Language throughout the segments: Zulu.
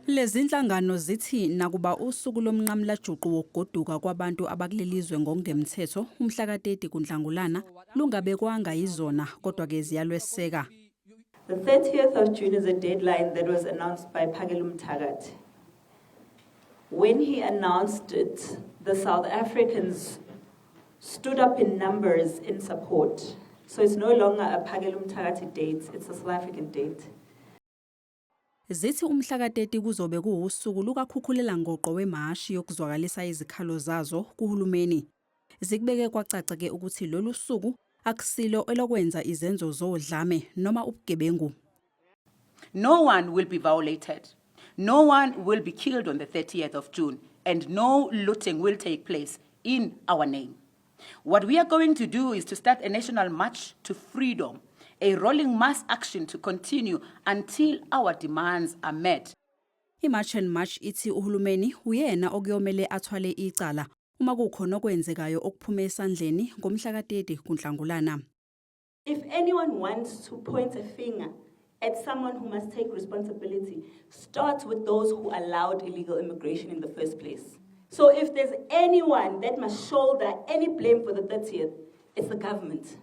Lezi inhlangano zithi nakuba usuku lomnqamulajuqu wokugoduka kwabantu abakulelizwe ngokungemthetho umhla ka-30 kuNhlangulana lungabekwanga yizona kodwa-ke ziyalweseka. The 30th of June is a deadline that was announced by Phakela Mthakathi. When he announced it, the South Africans stood up in numbers in support. So it's no longer a Phakela Mthakathi date, it's a South African date. Zithi umhla ka-30 kuzobe kuwusuku lukakhukhulela ngoqo wemashi yokuzwakalisa izikhalo zazo kuhulumeni. Zikubeke kwacaca-ke ukuthi lolu suku akusilo elokwenza izenzo zodlame noma ubugebengu. No one will be violated. No one will be killed on the 30th of June, and no looting will take place in our name. What we are going to do is to start a national march to freedom, a rolling mass action to continue until our demands are met. I-March and March ithi uhulumeni uyena okuyomele athwale icala uma kukhona okwenzekayo okuphume esandleni ngomhla ka-30 kuNhlangulana. If anyone wants to point a finger at someone who must take responsibility, start with those who allowed illegal immigration in the first place. So if there's anyone that must shoulder any blame for the 30th, it's the government.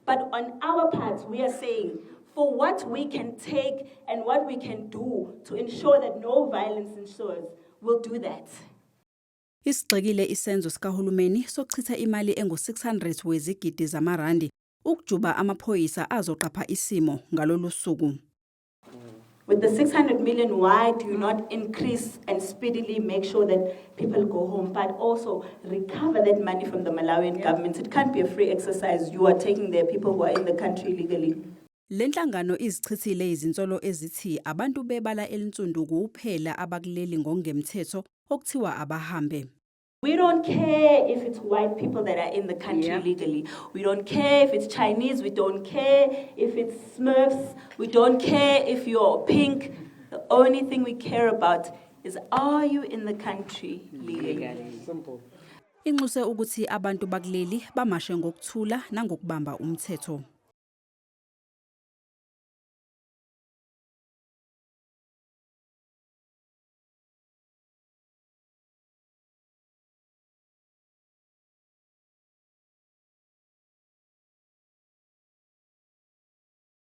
But on our part, we are saying, for what we can take and what we can do to ensure that no violence ensures, we'll do that. Isigxekile isenzo sikahulumeni sokuchitha imali engu-600 wezigidi zamarandi ukujuba amaphoyisa azoqapha isimo ngalolu suku. With the 600 million, why do you not increase and speedily make sure that people go home, but also recover that money from the Malawian government? It can't be a free exercise. You are taking the people who are in the country illegally. Le nhlangano izichithile izinsolo ezithi abantu bebala elinsundu kuphela abakuleli ngokungemthetho okuthiwa abahambe. We don't care if it's white people that are in the country illegally. We don't care if it's Chinese. We don't care if it's Smurfs. We don't care if you're pink. The only thing we care about is, are you in the country legally? Simple. Inxuse ukuthi abantu bakuleli bamashe ngokuthula nangokubamba umthetho.